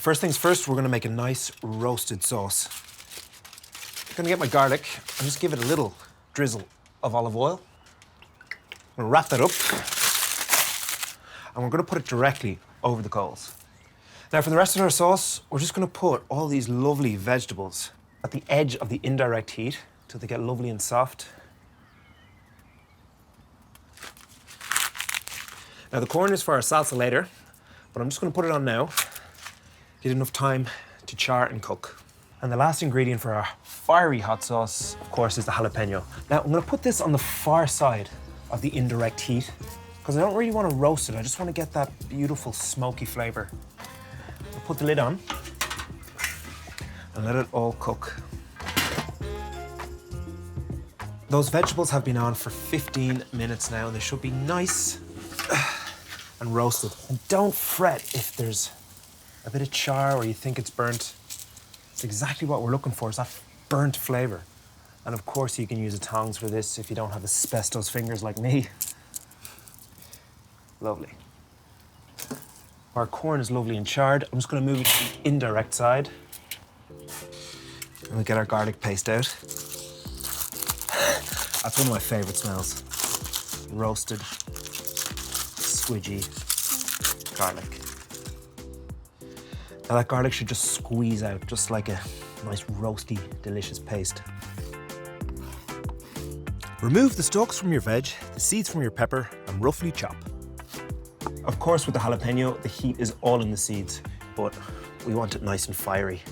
First things first, we're gonna make a nice roasted sauce. I'm gonna get my garlic and just give it a little drizzle of olive oil. I'm gonna wrap that up, and we're gonna put it directly over the coals. Now for the rest of our sauce, we're just gonna put all these lovely vegetables at the edge of the indirect heat till they get lovely and soft. Now the corn is for our salsa later, but I'm just gonna put it on now. Get enough time to char and cook. And the last ingredient for our fiery hot sauce, of course, is the jalapeno. Now I'm gonna put this on the far side of the indirect heat because I don't really want to roast it. I just want to get that beautiful smoky flavor. I'll put the lid on and let it all cook. Those vegetables have been on for 15 minutes now, and they should be nice and roasted. And don't fret if there's a bit of char or you think it's burnt. It's exactly what we're looking for, is that burnt flavor. And of course you can use a tongs for this if you don't have asbestos fingers like me. Lovely. Our corn is lovely and charred. I'm just gonna move it to the indirect side. And we'll get our garlic paste out. That's one of my favorite smells. Roasted, squidgy garlic. Now that garlic should just squeeze out, just like a nice roasty, delicious paste. Remove the stalks from your veg, the seeds from your pepper, and roughly chop. Of course, with the jalapeno, the heat is all in the seeds, but we want it nice and fiery,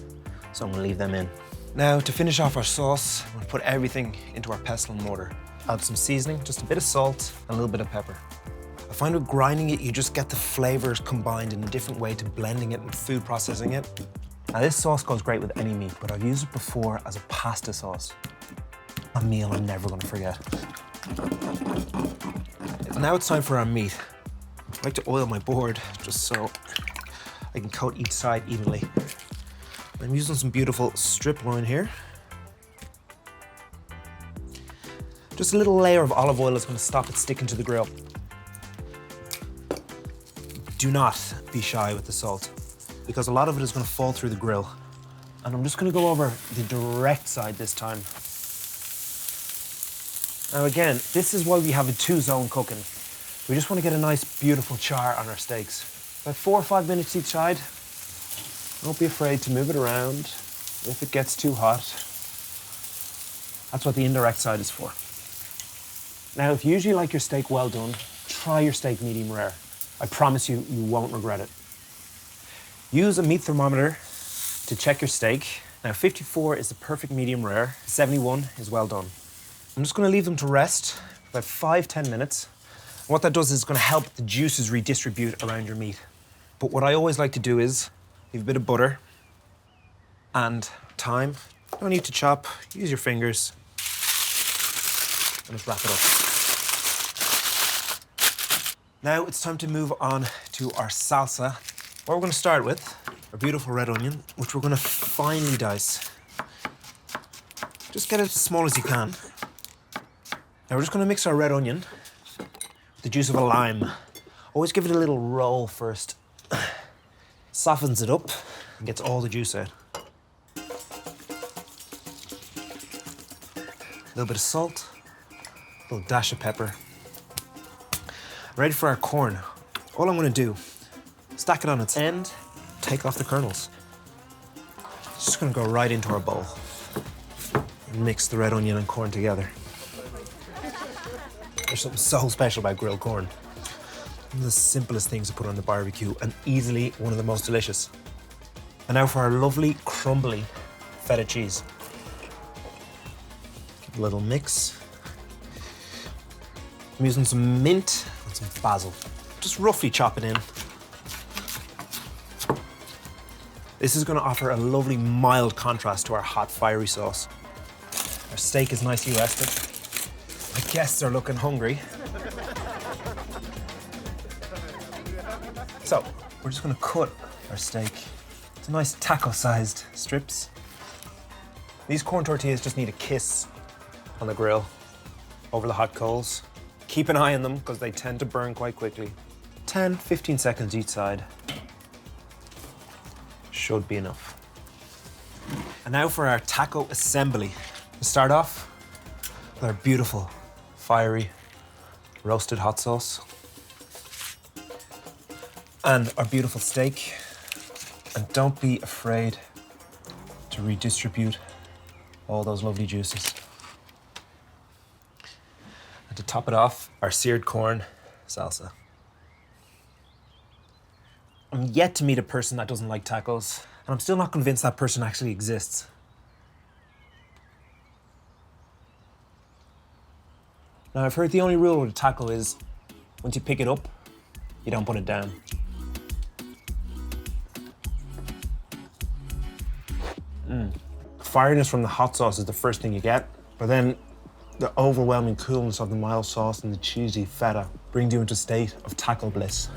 so I'm gonna leave them in. Now, to finish off our sauce, I'm gonna put everything into our pestle and mortar. Add some seasoning, just a bit of salt, and a little bit of pepper. I find with grinding it, you just get the flavors combined in a different way to blending it and food processing it. Now, this sauce goes great with any meat, but I've used it before as a pasta sauce. A meal I'm never gonna forget. Now it's time for our meat. I like to oil my board just so I can coat each side evenly. I'm using some beautiful strip loin here. Just a little layer of olive oil is going to stop it sticking to the grill. Do not be shy with the salt, because a lot of it is going to fall through the grill. And I'm just going to go over the direct side this time. Now again, this is why we have a two-zone cooking. We just want to get a nice, beautiful char on our steaks. About 4 or 5 minutes each side. Don't be afraid to move it around if it gets too hot. That's what the indirect side is for. Now, if you usually like your steak well done, try your steak medium rare. I promise you, you won't regret it. Use a meat thermometer to check your steak. Now, 54 is the perfect medium rare. 71 is well done. I'm just going to leave them to rest for about 5-10 minutes. And what that does is it's going to help the juices redistribute around your meat. But what I always like to do is leave a bit of butter and thyme. No need to chop, use your fingers and just wrap it up. Now it's time to move on to our salsa. What we're going to start with, our beautiful red onion, which we're going to finely dice. Just get it as small as you can. Now we're just going to mix our red onion with the juice of a lime. Always give it a little roll first. Softens it up and gets all the juice out. A little bit of salt, a little dash of pepper. Ready for our corn. All I'm going to do, stack it on its end, take off the kernels. It's just going to go right into our bowl and mix the red onion and corn together. There's something so special about grilled corn. One of the simplest things to put on the barbecue and easily one of the most delicious. And now for our lovely crumbly feta cheese. Give it a little mix. I'm using some mint and some basil. Just roughly chop it in. This is going to offer a lovely mild contrast to our hot fiery sauce. Our steak is nicely rested. My guests are looking hungry. So, we're just gonna cut our steak to nice taco-sized strips. These corn tortillas just need a kiss on the grill over the hot coals. Keep an eye on them because they tend to burn quite quickly. 10-15 seconds each side. should be enough. And now for our taco assembly. To start off with our beautiful, fiery, roasted hot sauce. And our beautiful steak. And don't be afraid to redistribute all those lovely juices. And to top it off, our seared corn salsa. I'm yet to meet a person that doesn't like tacos, and I'm still not convinced that person actually exists. Now, I've heard the only rule with a taco is once you pick it up, you don't put it down. Fireness from the hot sauce is the first thing you get, but then the overwhelming coolness of the mild sauce and the cheesy feta brings you into a state of taco bliss.